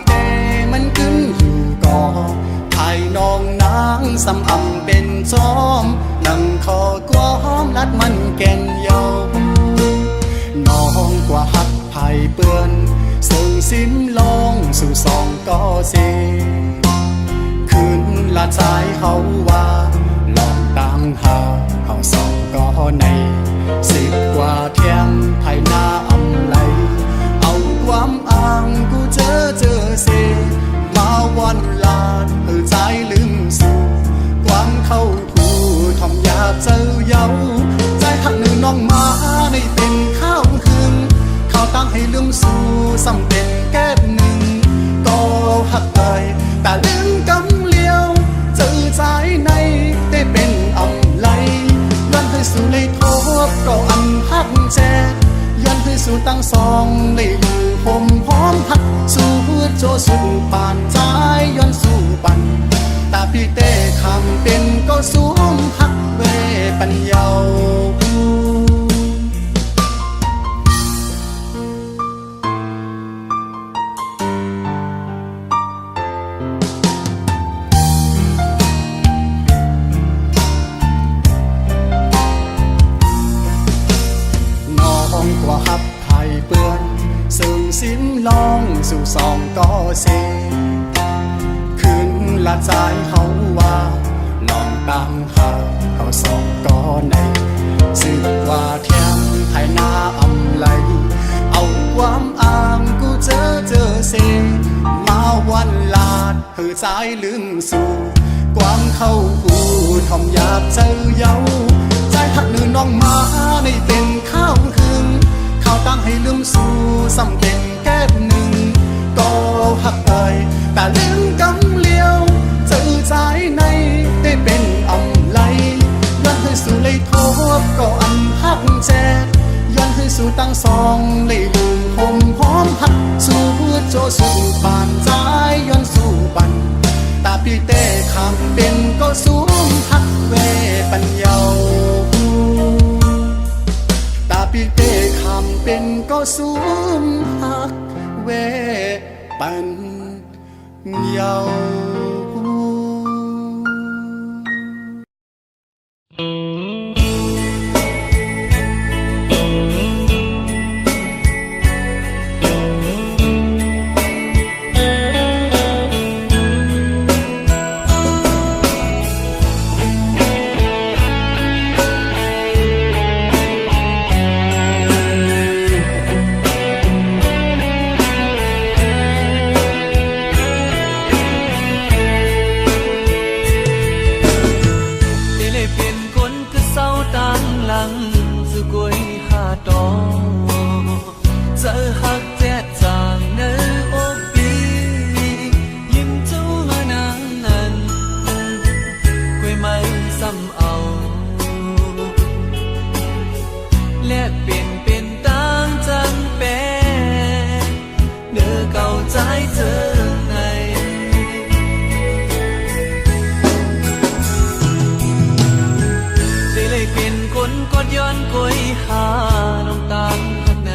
แต่มันขึ้นอยู่ก่อภายน้องนางสำอำเป็นจอมนั่งคอกว้อมลัดมันแก่นเยาน้องกว่าหักไผ่เปื้อนส่งสิ้นลองสู่สองก็เสคืนละใจเขาว่าลองตั้งหาเขาสองก็ใน10 กว่าเที่ยงภายหน้าอำไลเอาความอ้างกูเจอเสมาวันลาดใจลืมสู่ความเข้าผูทอมอยากเจอเย้าใจหักหนึ่งน้องมาในเป็นข้าวหึงเขาตั้งให้ลืมสู่สำเป็นแก้หนึ่งก็หักไปแต่ลืมกำเลี้ยวเจอใจในได้เป็นอำไลย้อนให้สู่ในโทษก็อันหักแจย้อนให้สู่ตั้งสองในอยู่ผมพร้อมหักสู่โจสู่ปานใจย้อนสู่ปันตาพี่เต้คำเป็นก็สวมหักเวปัญญากว่าหับไผ่เปื้อนซึ่งสิ้นลองสู่สองก็เสคืนละใจเขาว่าลองตามหาเขาสองก็ใน10 กว่าเที่ยงภายหน้าอำไลเอาความอ้างกูเจอเสมาวันลาดเพื่อใจลืมสู่ความเข้ากูทอมอยากเจอเย้าใจหักหนึ่งน้องมาในเป็นข้าวหึงเขาตั้งให้ลืมสู่สำเป็นแก้หนึ่งก็หักเอ่ยแต่ลืมกำเลี้ยวเจอใจในได้เป็นอำไลย้อนให้สู่เลยโทษก็อันหักแจย้อนให้สู่ตั้งสองเลยลืมผมพร้อมหักสู่โจสู่ปานใจย้อนสู่ปันตาพี่เต้คำเป็นก็สูงหักเวปัญญาตาพี่เต้คำเป็นก็สูงหักเวปัญญาย้อนกวยหาน้องตาลข้างใน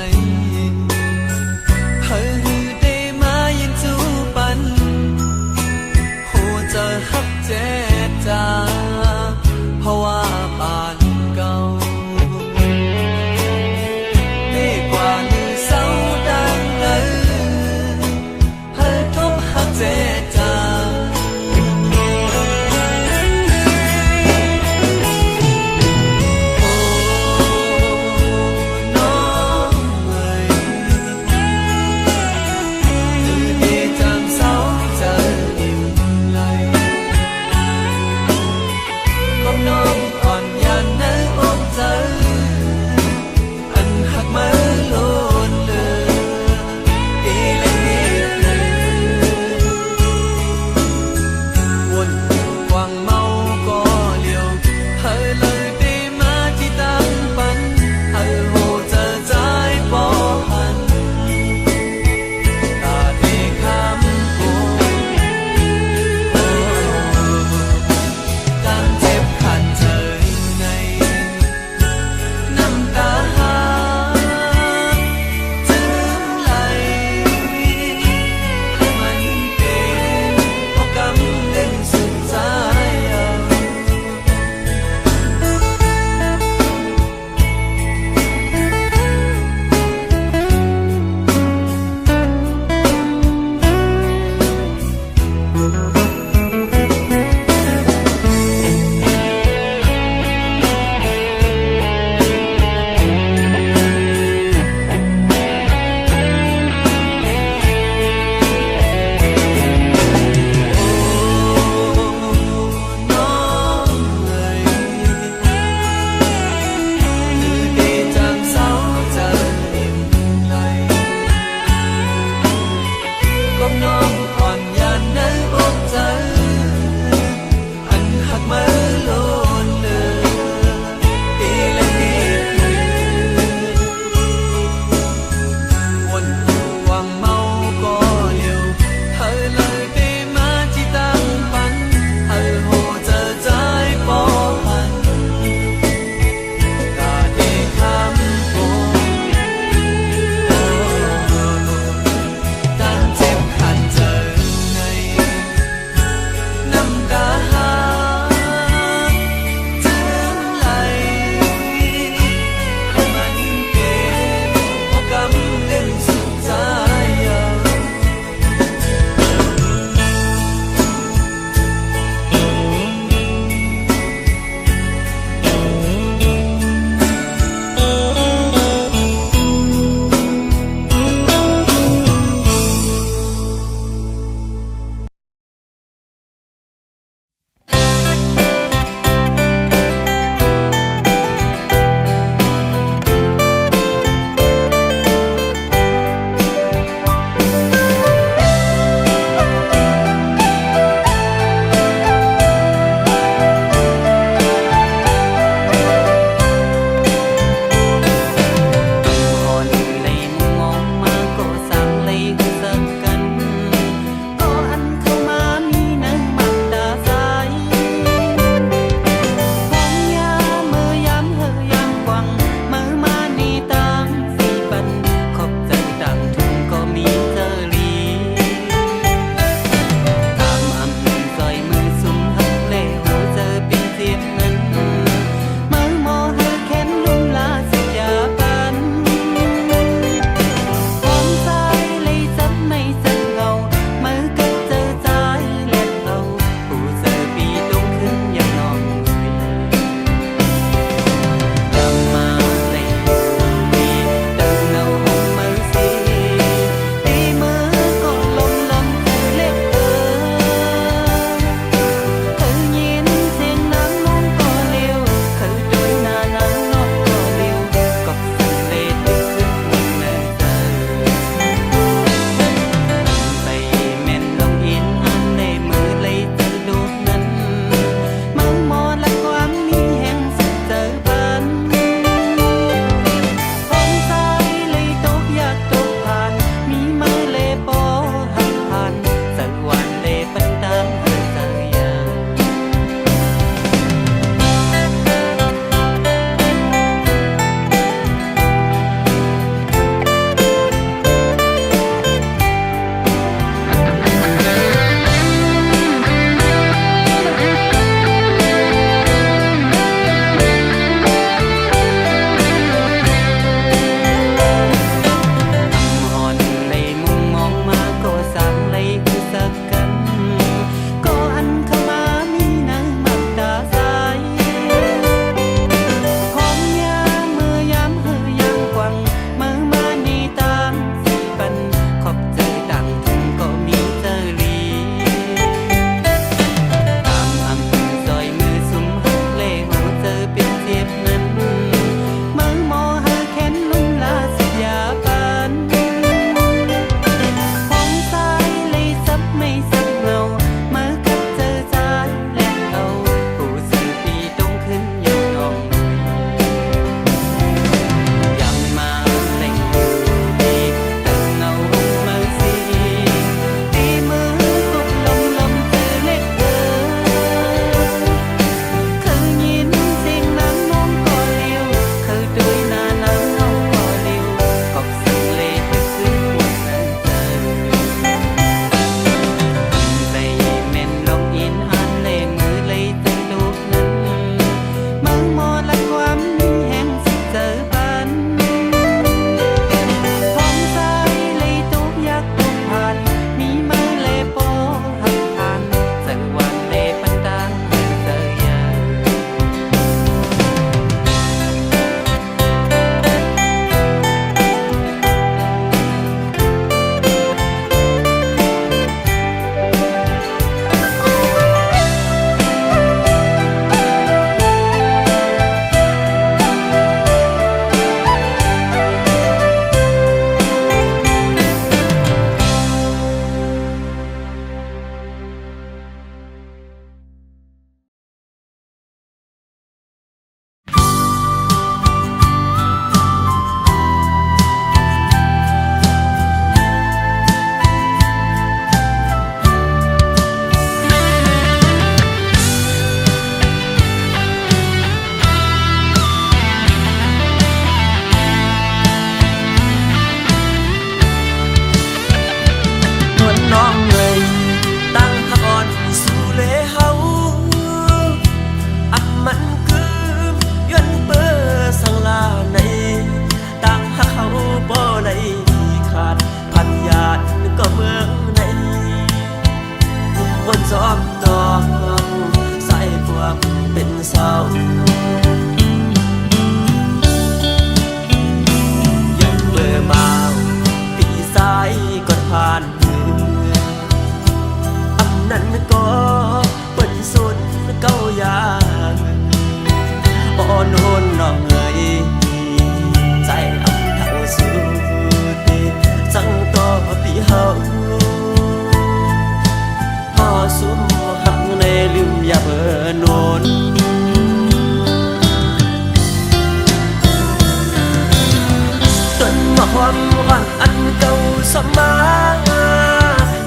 ความหวังอันเก่าสมา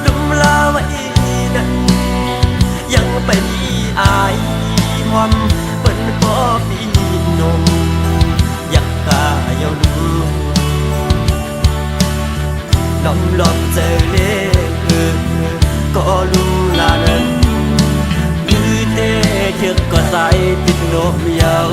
ลุมลาไว้นั้นยังไปอายความเปิ้นก็ปีนมอยากกาเยาลูน้องลองเจอเล่ก็ลุมลานั้นคือเตะเชือกก็ใส่ติดนมยาว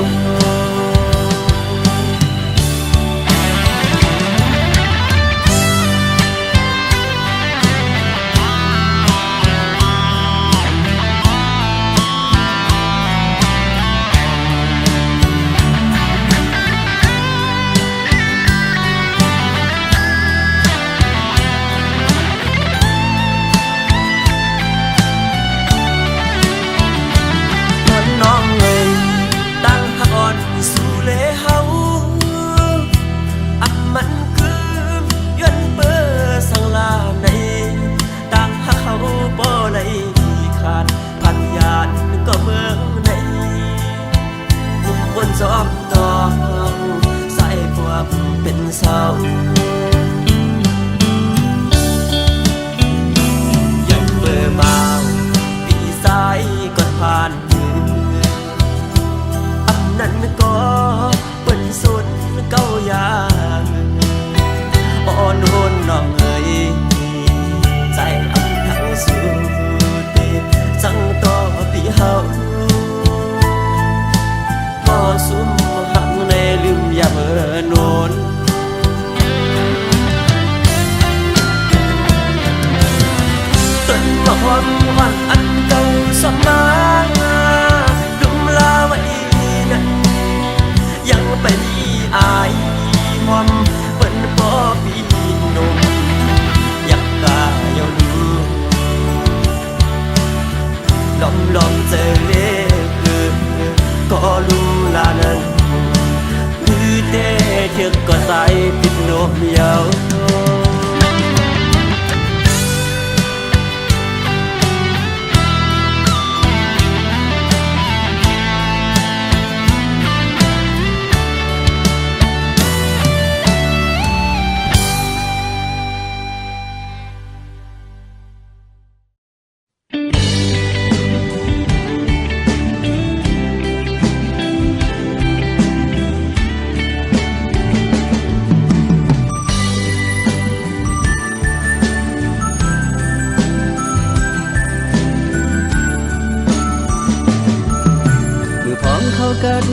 จอมตองใส่พวกเป็นเศร้ายังเบื่อเมาปีสายก่อนผ่านมืออันนั้นก็เป็นสุดเก้ายางอ่อนโหนน้องเอ๋ยใจอันทั้งสุดจังต่อปีเฮาสุมหักในลืมอย่าเมื่อนนต้นความหวังอันเก่าสมาลุมลาไว้นั้นยังไปอายความเปิ้นพอปีนมอยากกาเยาลูลองเจอเล่ก็ลุมลานั้นคือเตะเชือกก็ใส่ติดนมยาวกัน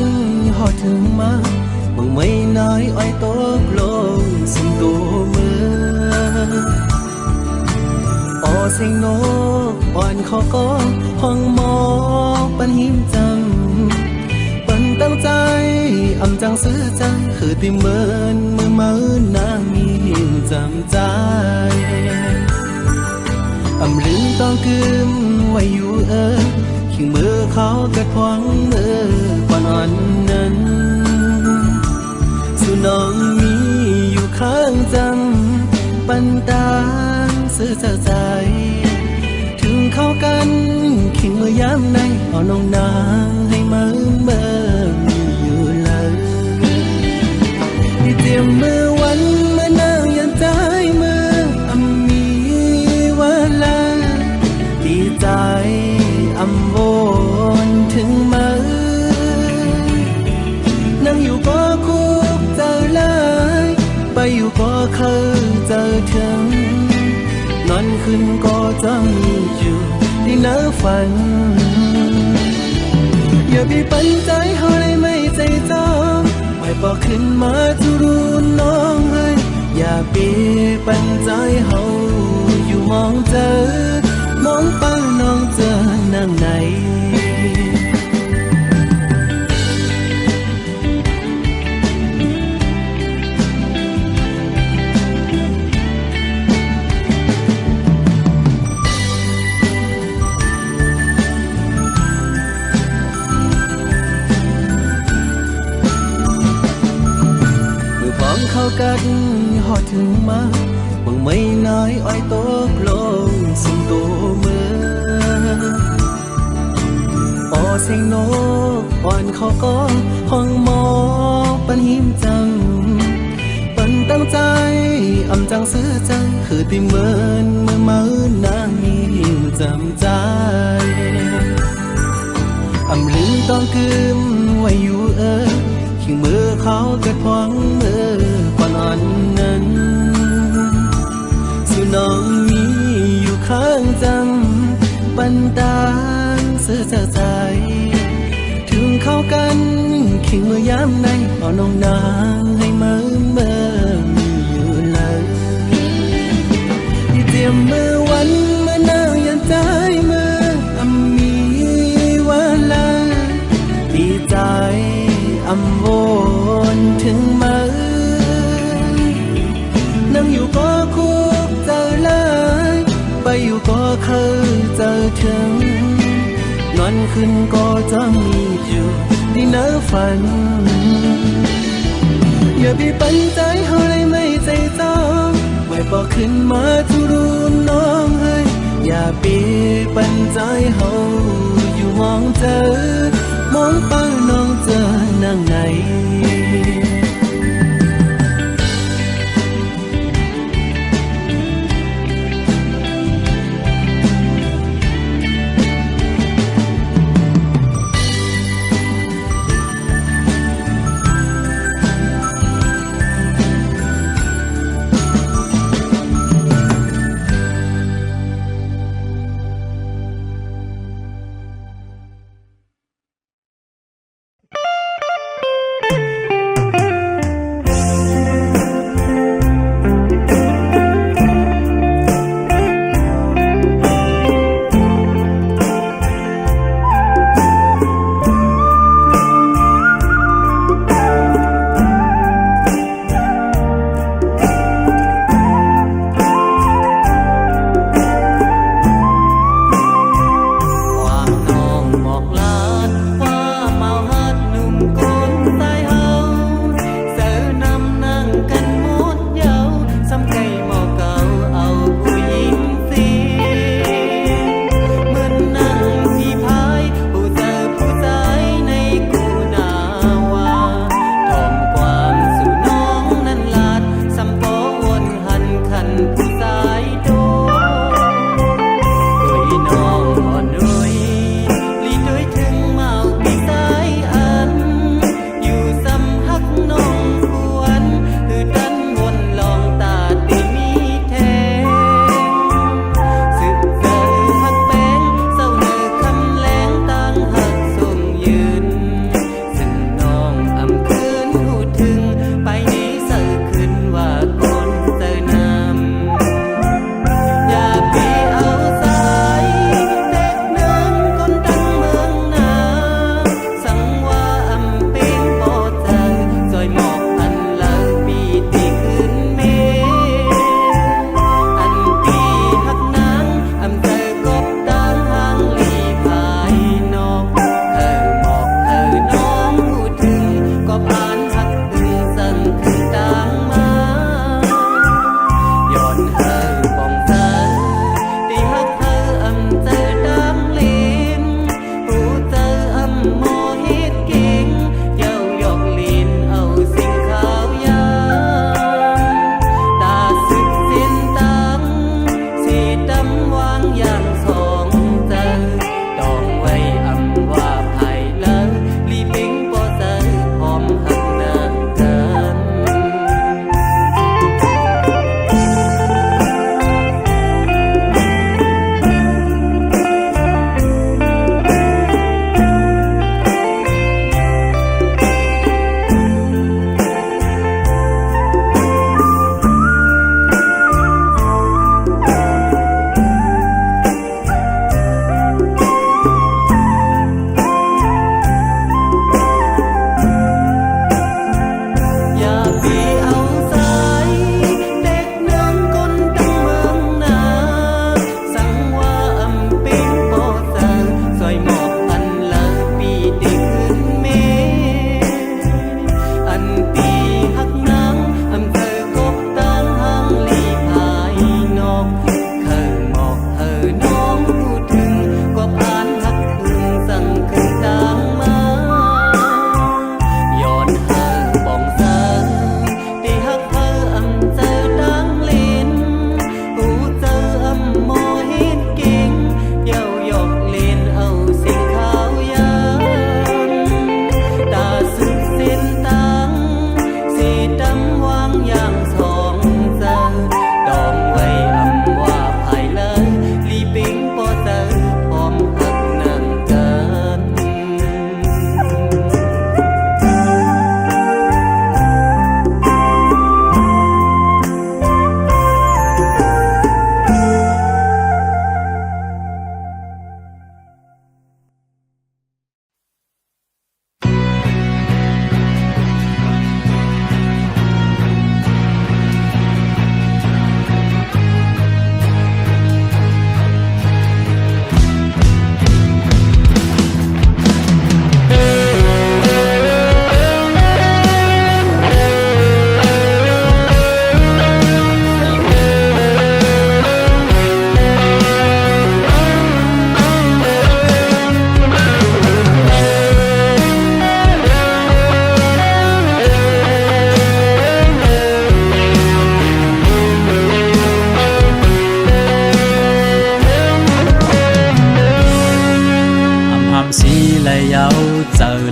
หอดถึงมาบางไม่น้อยอ้อยตกลงสิ่งตัวมือออเสียงนกอ่อนขอก็ห้องหมอปันหิมจำปันตั้งใจอำจังซื้อจังคือติเมินมือมือนางมีหิมจำใจอำลืมต้องกึมไว้อยู่ขิงมือเขากระทวงมือก่อนอ่อนนั้นสุน้องมีอยู่ข้างจำปันตามซื้อใจถึงเข้ากันขิงมือย้ำในเอาน้องนางให้มือมีอยู่เลยที่เตรียมมือวันเมื่อนางยันใจมือมีวันละดีใจอำวนถึงมือนั่งอยู่ก็คุกเจอเลยไปอยู่ก็เคยเจอถึงนอนขึ้นก็จ้องอยู่ที่เนื้อฝันอย่าไปปันใจเขาเลยไม่ใจจองไม่บอกขึ้นมาจะรู้น้องให้อย่าไปปันใจเขาอยู่มองเจอมองเป้าน้องเจอนั่งไหนเข้ากันหอดถึงมาบางไม่น้อยอ้อยตกลงสิ่งตัวมือออเสียงนกอ่อนขอก็ห้องหมอปันหิมจำปันตั้งใจ อำจังซื้อจังคือติเหมือนเมื่อมือนางมีจำใจอำลืมต้องกึมไว้อยู่ขิงมือเขาเกิดพวงมือก่อนอ่อนนั้นสู่น้องมีอยู่ข้างจำปันตานซื้อใจถึงเข้ากันขิงมือยามในเอาน้องนางให้เมื่อยู่เลยที่เตรียมมือวันเมื่อนางยันใจมืออำมีวันละดีใจอำโอนถึงมือนั่งอยู่ก็คุกเจอเลยไปอยู่ก็เคยเจอถึงนอนขึ้นก็จะมีอยู่ในเนื้อฝันอย่าไปปันใจเขาเลยไม่ใจจองไว้บอกขึ้นมาทุรูน้องเฮ้ยอย่าไปปันใจเขาอยู่มองเจอมองไปน้องเจอนั่งไหน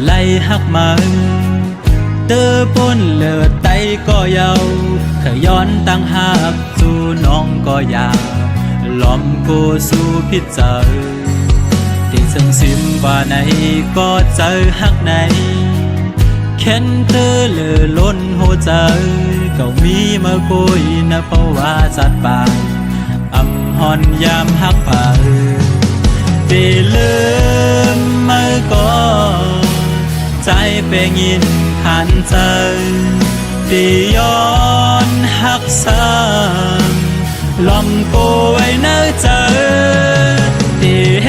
ไล่หักมันเตอปนเลือดไตก็เยาขย้อนตั้งหักสู่น้องก็ยาวล้อมโกสู่พิจาร ที่ซึ่งซิมว่าไหนก็เจอหักไหนเข็นเธอเลือล้นหัวใจก็มีมาคุยนะเพราะว่าจัดปากอำหอนยามหักป่าตีลืมมาก่อนใจเป็นยินขันใจตีย้อนหักซ้ำลอมโกไว้เนื้อใจตีเฮ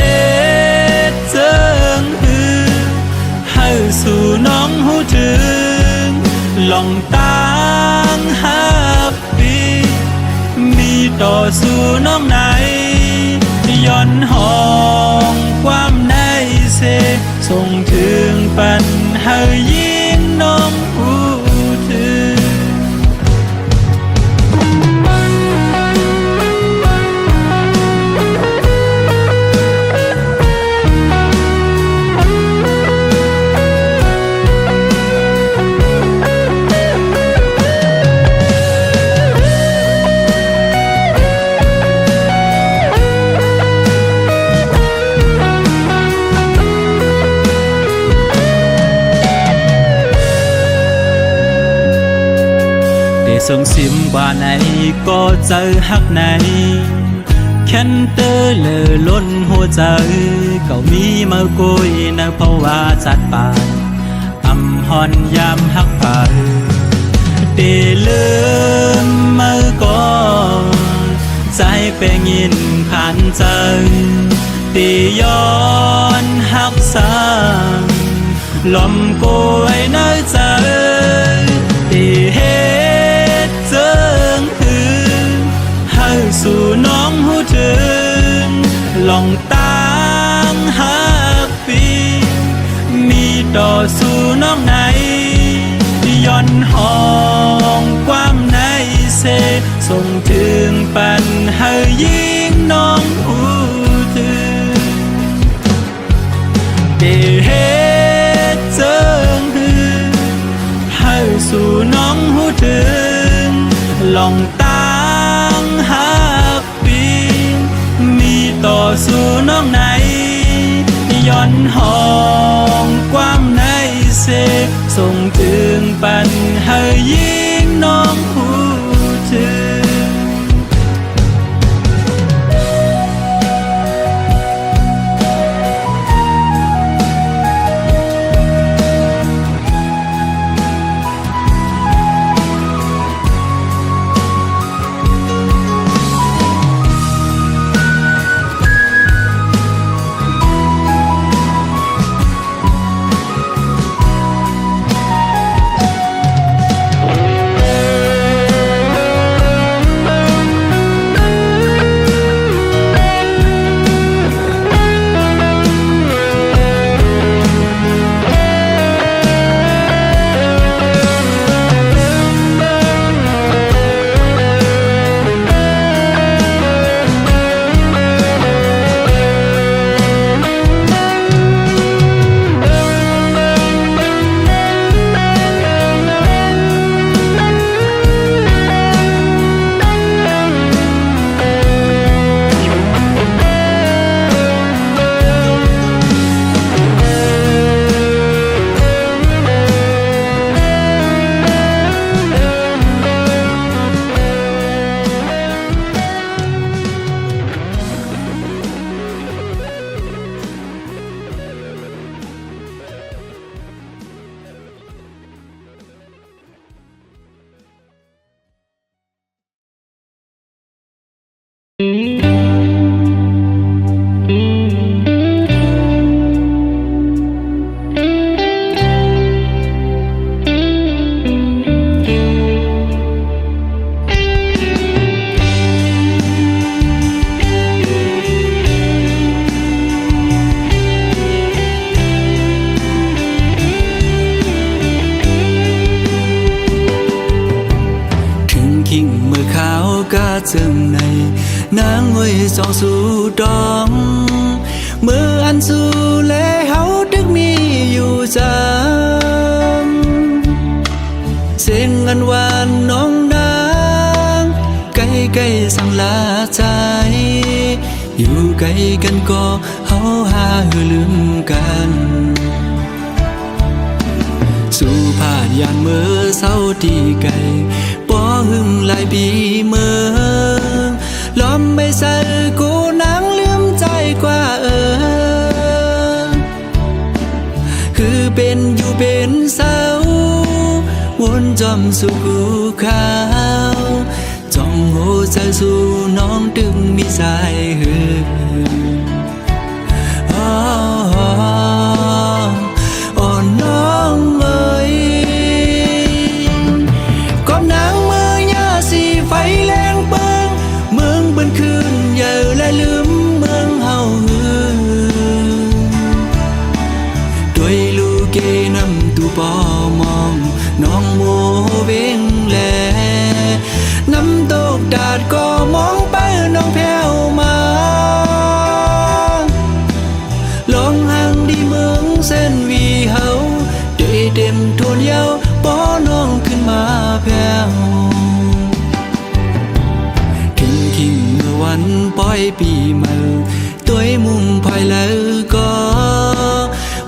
เจิงฮือให้สู่น้องหูถึงลองตั้งหักปีมีต่อสู่น้องไหนย้อนห้องความในเสส่งถึงปันให้ยิ่งน้องหูถึงส่งซิมว่าไหนก็เจอหักไหนแค่นเตอเลอล้นหัวใจก็มีมากุยนะเพราะว่าจัดปากอำหอนยามหักป่าตีลืมมาก่อนใจเป็นยินผ่านใจตีย้อนหักซ้ำลมโกยเนื้อใจตีเฮเจิงคืนให้สู่น้องหูถึงลองตั้งหักปีมีต่อสู่น้องไหนย้อนห้องความในเสส่งถึงปันให้ยิ่งน้องหูถึงเดเฮเจิงคืนให้สู่น้องหูถึงลองตั้งหักปีมีต่อสู่น้องไหนย้อนห้องความในเสส่งถึงปันให้ยิ่งน้องหูถึงจึงในนางไว้จองสู่ดองมืออันสู่และเฮาดึกมี อยู่จำเสียงอันหวานน้องนางใกล้ๆสั่งลาใจอยู่ไกลกันก็เฮาหาลืมกันสู่ผ่านยานเมื่อเศร้าที่ไกลป้อหึงหลายปีเมื่อล้อมไม่ใส่กูนางลืมใจกว่าคือเป็นอยู่เป็นเศร้าวนจอมสู่กูขาวจ้องหัวใจสู่น้องตึงมีสายหืออ่อนน้องเอ้ยก้มนางมือยาสีไฟแรงเปิงเมืองเบิ่นคืนอย่าและลืมเมืองเฮาหือด้วยลูกเกนำตูปอมองน้องโมเวงแลน้ำตกดาดก็มองไปน้องแผ่วมาลองห่างดีเมืองเส้นวีเฮาด้วยเต็มทวนเยาวป้อน้องขึ้นมาแผ่วคิงเมื่อวันปล่อยปีเมื่อตัวมุมภายแล้วก็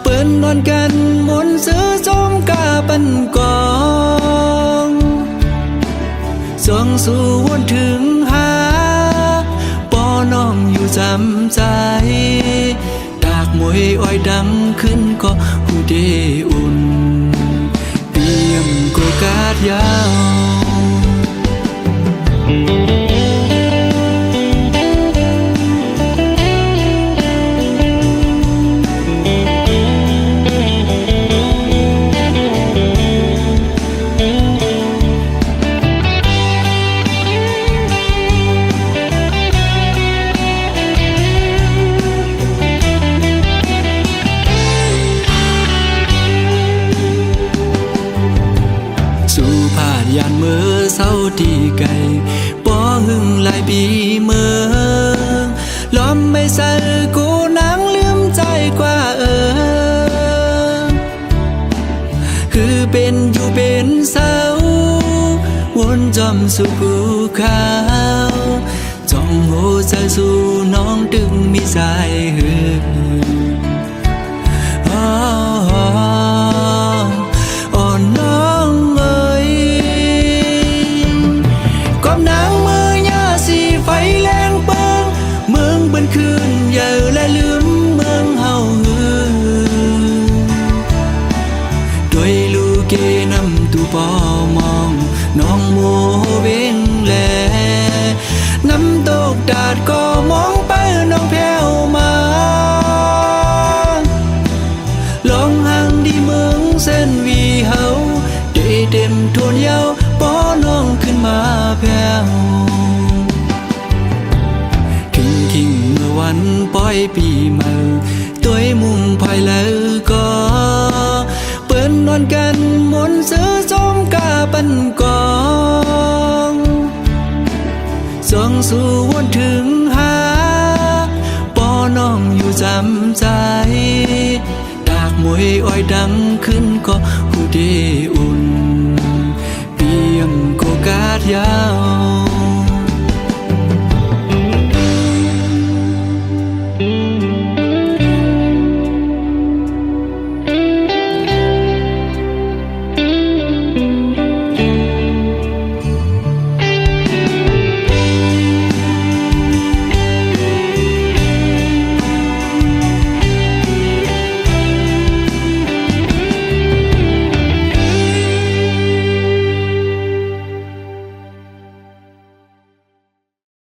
เปิ้นนอนกันมนซื้อจมกาปันกองส่องสู่วนถึงหาป้อน้องอยู่จำใจดากมวยอ้อยดังขึ้นก็หูเดอุ่นเตรียมโกกาดยาวยานเมื่อเศร้าที่ไกลป้อหึงหลายปีเมื่อล้อมไม่ใส่กูนางลืมใจกว่าคือเป็นอยู่เป็นเศร้าวนจอมสู่กูขาวจ้องหัวใจสู่น้องตึงมีสายหืออ่อนน้องเอ้ยก้มนางมือยาสีไฟแรงเปิงเมืองเบิ่นคืนอย่าและลืมเมืองเฮาหือด้วยลูกเกนำตูปอมองน้องโมเวงแลน้ำตกดาดก็มองไปน้องแผ่วมาลองห่างดีเมืองเส้นวีเฮาได้เต็มทวนเยาวป้อน้องขึ้นมาแผ่วคิงเมื่อวันปล่อยปีเมื่อตัวมุมภายแล้วก็เปิ้นนอนกันมนซื้อจมกาปันกองส่องสู่วนถึงหาป้อน้องอยู่จำใจดากมวยอ้อยดังขึ้นก็หูเดอุ่นเปียงโกกาดยาว